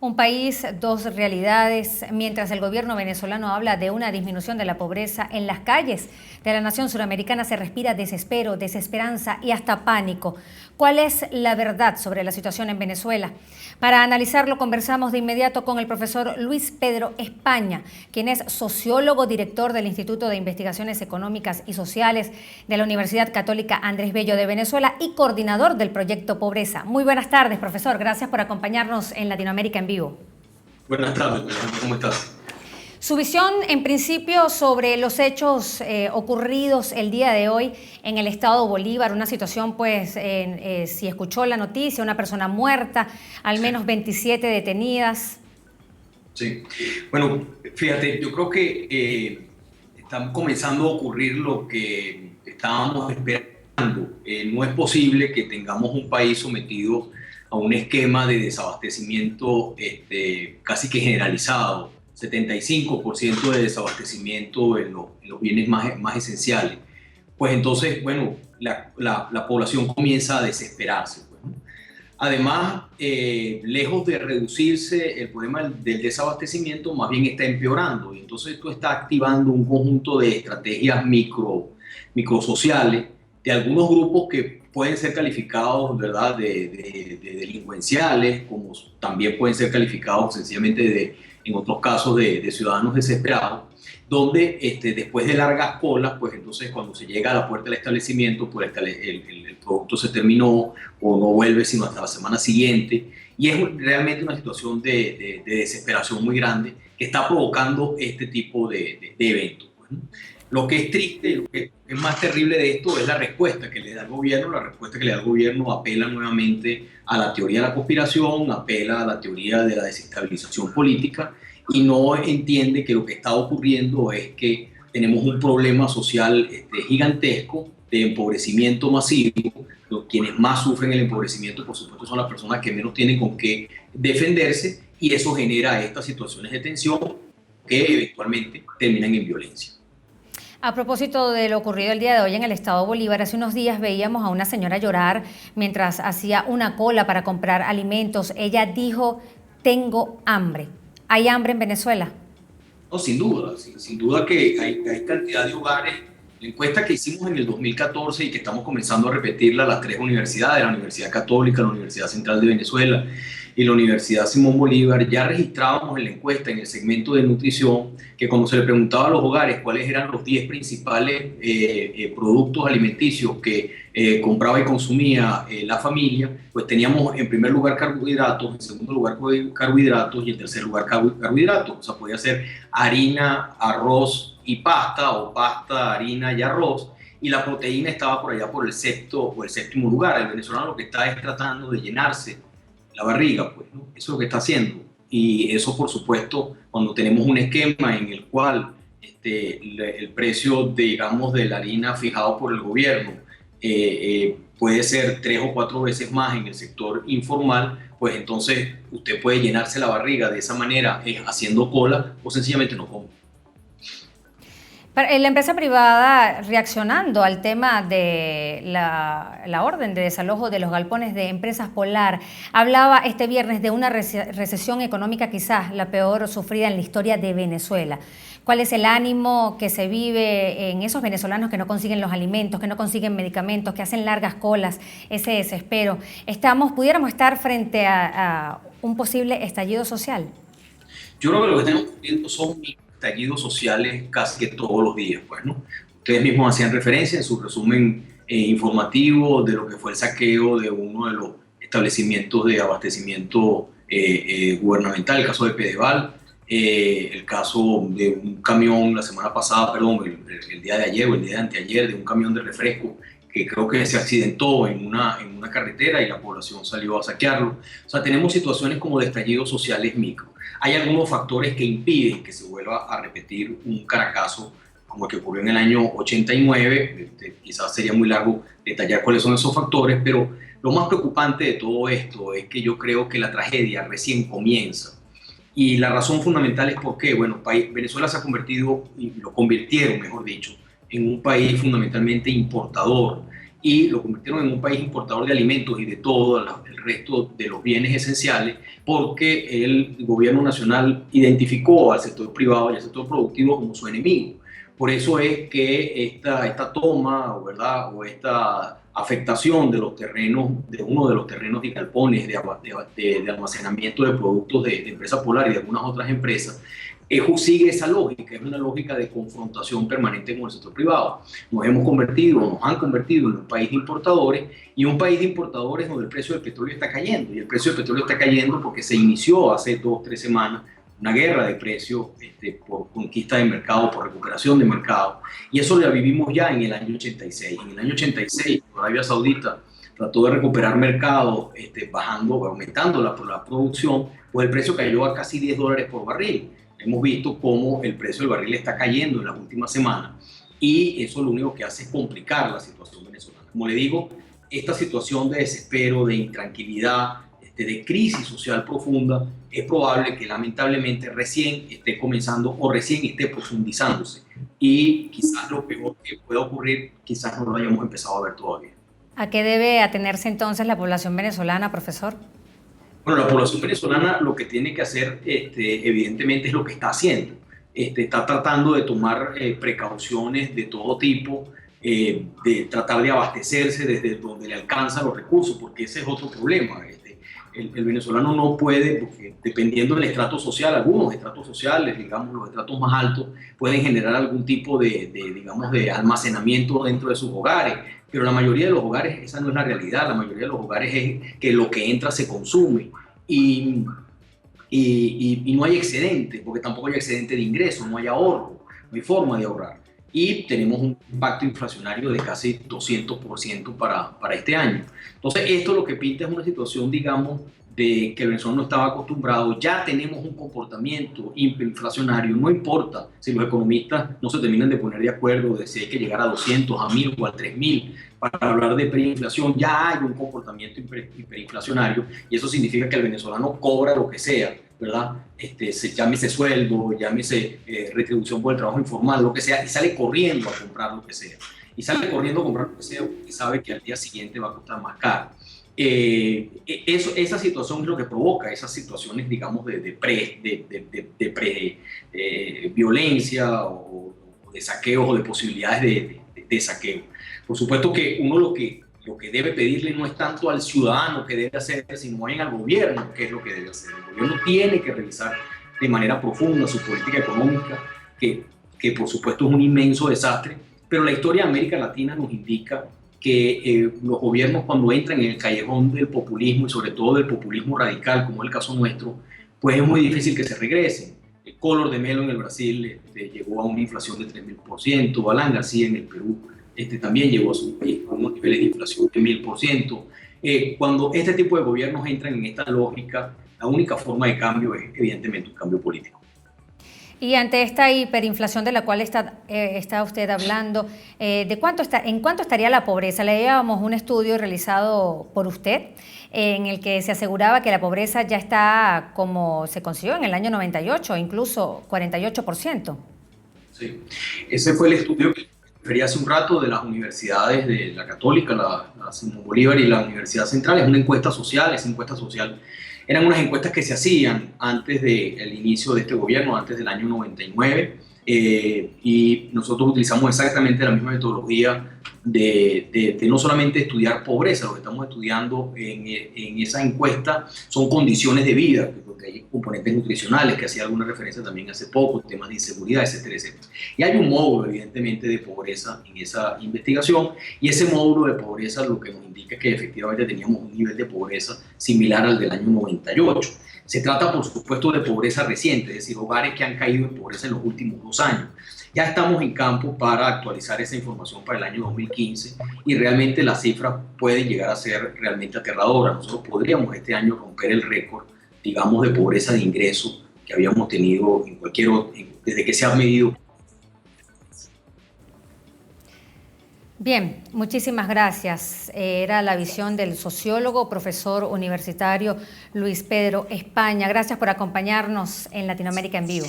Un país, dos realidades. Mientras el gobierno venezolano habla de una disminución de la pobreza, en las calles de la nación suramericana se respira desespero, desesperanza y hasta pánico. ¿Cuál es la verdad sobre la situación en Venezuela? Para analizarlo, conversamos de inmediato con el profesor Luis Pedro España, quien es sociólogo, director del Instituto de Investigaciones Económicas y Sociales de la Universidad Católica Andrés Bello de Venezuela y coordinador del proyecto Pobreza. Muy buenas tardes, profesor. Gracias por acompañarnos en Latinoamérica en Vivo. Buenas tardes, ¿cómo estás? Su visión, en principio, sobre los hechos ocurridos el día de hoy en el estado Bolívar, una situación, pues, si escuchó la noticia, una persona muerta, al menos 27 detenidas. Sí, bueno, fíjate, yo creo que está comenzando a ocurrir lo que estábamos esperando. No es posible que tengamos un país sometido a un esquema de desabastecimiento casi que generalizado, 75% de desabastecimiento en los bienes más esenciales. Pues entonces, bueno, la población comienza a desesperarse, pues, ¿no? Además, lejos de reducirse el problema del desabastecimiento, más bien está empeorando. Y entonces esto está activando un conjunto de estrategias microsociales de algunos grupos que pueden ser calificados, ¿verdad?, de delincuenciales, como también pueden ser calificados sencillamente en otros casos de ciudadanos desesperados, donde después de largas colas, pues entonces cuando se llega a la puerta del establecimiento, pues el producto se terminó o no vuelve sino hasta la semana siguiente, y es realmente una situación de desesperación muy grande que está provocando este tipo de eventos, pues, ¿no? Lo que es triste, lo que es más terrible de esto es la respuesta que le da el gobierno. La respuesta que le da el gobierno apela nuevamente a la teoría de la conspiración, apela a la teoría de la desestabilización política y no entiende que lo que está ocurriendo es que tenemos un problema social gigantesco de empobrecimiento masivo. Quienes más sufren el empobrecimiento, por supuesto, son las personas que menos tienen con qué defenderse, y eso genera estas situaciones de tensión que eventualmente terminan en violencia. A propósito de lo ocurrido el día de hoy en el estado Bolívar, hace unos días veíamos a una señora llorar mientras hacía una cola para comprar alimentos. Ella dijo: tengo hambre. ¿Hay hambre en Venezuela? No, sin duda, sin duda que hay cantidad de hogares. La encuesta que hicimos en el 2014 y que estamos comenzando a repetirla, las tres universidades, la Universidad Católica, la Universidad Central de Venezuela y la Universidad Simón Bolívar, ya registrábamos en la encuesta, en el segmento de nutrición, que cuando se le preguntaba a los hogares cuáles eran los 10 principales productos alimenticios que compraba y consumía la familia, pues teníamos en primer lugar carbohidratos, en segundo lugar carbohidratos y en tercer lugar carbohidratos. O sea, podía ser harina, arroz y pasta, o pasta, harina y arroz, y la proteína estaba por allá por el sexto o el séptimo lugar. El venezolano lo que está es tratando de llenarse la barriga, pues, ¿no? Eso es lo que está haciendo. Y eso, por supuesto, cuando tenemos un esquema en el cual el precio, digamos, de la harina fijado por el gobierno puede ser 3 o 4 veces más en el sector informal, pues entonces usted puede llenarse la barriga de esa manera, haciendo cola, o sencillamente no come. La empresa privada, reaccionando al tema de la orden de desalojo de los galpones de Empresas Polar, hablaba este viernes de una recesión económica quizás la peor sufrida en la historia de Venezuela. ¿Cuál es el ánimo que se vive en esos venezolanos que no consiguen los alimentos, que no consiguen medicamentos, que hacen largas colas, ese desespero? ¿Pudiéramos estar frente a un posible estallido social? Yo creo que lo que estamos viendo son estallidos sociales casi que todos los días, pues, ¿no? Ustedes mismos hacían referencia en su resumen informativo de lo que fue el saqueo de uno de los establecimientos de abastecimiento gubernamental, el caso de Pedeval, el caso de un camión la semana pasada, perdón, el día de ayer o el día de anteayer, de un camión de refresco que creo que se accidentó en una carretera y la población salió a saquearlo. O sea, tenemos situaciones como de estallidos sociales micro. Hay algunos factores que impiden que se vuelva a repetir un Caracazo como el que ocurrió en el año 89. Quizás sería muy largo detallar cuáles son esos factores, pero lo más preocupante de todo esto es que yo creo que la tragedia recién comienza. Y la razón fundamental es porque, bueno, Venezuela se ha convertido, y lo convirtieron, mejor dicho, en un país fundamentalmente importador, y lo convirtieron en un país importador de alimentos y de todo el resto de los bienes esenciales, porque el gobierno nacional identificó al sector privado y al sector productivo como su enemigo. Por eso es que esta toma, ¿verdad? O esta afectación de los terrenos, de uno de los terrenos y galpones de almacenamiento de productos de Empresa Polar y de algunas otras empresas, sigue esa lógica, es una lógica de confrontación permanente con el sector privado. Nos han convertido en un país de importadores, y un país de importadores donde el precio del petróleo está cayendo, y el precio del petróleo está cayendo porque se inició hace 2 o 3 semanas una guerra de precios por conquista de mercado, por recuperación de mercado, y eso lo vivimos ya en el año 86. En el año 86, Arabia Saudita trató de recuperar mercado, aumentando la producción, pues el precio cayó a casi $10 por barril. Hemos visto cómo el precio del barril está cayendo en las últimas semanas, y eso lo único que hace es complicar la situación venezolana. Como le digo, esta situación de desespero, de intranquilidad, de crisis social profunda, es probable que lamentablemente recién esté comenzando o recién esté profundizándose, y quizás lo peor que pueda ocurrir, quizás no lo hayamos empezado a ver todavía. ¿A qué debe atenerse entonces la población venezolana, profesor? Bueno, la población venezolana lo que tiene que hacer, evidentemente, es lo que está haciendo. Está tratando de tomar precauciones de todo tipo, de tratar de abastecerse desde donde le alcanzan los recursos, porque ese es otro problema. El venezolano no puede, porque dependiendo del estrato social, algunos estratos sociales, digamos los estratos más altos, pueden generar algún tipo digamos, de almacenamiento dentro de sus hogares, pero la mayoría de los hogares esa no es la realidad. La mayoría de los hogares es que lo que entra se consume, y no hay excedente, porque tampoco hay excedente de ingresos, no hay ahorro, no hay forma de ahorrar. Y tenemos un impacto inflacionario de casi 200% para este año. Entonces, esto lo que pinta es una situación, digamos, de que el venezolano no estaba acostumbrado. Ya tenemos un comportamiento inflacionario, no importa si los economistas no se terminan de poner de acuerdo de si hay que llegar a 200, a 1000 o a 3000 para hablar de preinflación. Ya hay un comportamiento hiperinflacionario, y eso significa que el venezolano cobra lo que sea, ¿verdad? Llámese sueldo, llámese retribución por el trabajo informal, lo que sea, y sale corriendo a comprar lo que sea. Y sale corriendo a comprar lo que sea porque sabe que al día siguiente va a costar más caro. Esa situación es lo que provoca esas situaciones, digamos, de violencia, o de saqueos, o de posibilidades de saqueo. Por supuesto que uno lo que debe pedirle no es tanto al ciudadano que debe hacer, sino al gobierno qué es lo que debe hacer. El gobierno tiene que revisar de manera profunda su política económica, que por supuesto es un inmenso desastre, pero la historia de América Latina nos indica que los gobiernos, cuando entran en el callejón del populismo, y sobre todo del populismo radical, como es el caso nuestro, pues es muy difícil que se regresen. El Collor de Mello en el Brasil llegó a una inflación de 3000%, Alan García en el Perú también llegó a su país a unos niveles de inflación de 1000%. Cuando este tipo de gobiernos entran en esta lógica, la única forma de cambio es evidentemente un cambio político. Y ante esta hiperinflación de la cual está usted hablando, ¿en cuánto estaría la pobreza? Leíamos un estudio realizado por usted en el que se aseguraba que la pobreza ya está como se consiguió en el año 98, incluso 48%. Sí, ese fue el estudio que refería hace un rato de las universidades de la Católica, la Simón Bolívar y la Universidad Central. Es una encuesta social. Esa encuesta social eran unas encuestas que se hacían antes del inicio de este gobierno, antes del año 99, y nosotros utilizamos exactamente la misma metodología de no solamente estudiar pobreza. Lo que estamos estudiando en esa encuesta son condiciones de vida, porque hay componentes nutricionales, que hacía alguna referencia también hace poco, temas de inseguridad, etcétera, etcétera. Y hay un módulo, evidentemente, de pobreza en esa investigación, y ese módulo de pobreza lo que nos indica es que efectivamente teníamos un nivel de pobreza similar al del año 98. Se trata, por supuesto, de pobreza reciente, es decir, hogares que han caído en pobreza en los últimos 2 años. Ya estamos en campo para actualizar esa información para el año 2015, y realmente las cifras pueden llegar a ser realmente aterradoras. Nosotros podríamos este año romper el récord, digamos, de pobreza de ingreso que habíamos tenido desde que se ha medido. Bien, muchísimas gracias. Era la visión del sociólogo, profesor universitario Luis Pedro España. Gracias por acompañarnos en Latinoamérica en Vivo.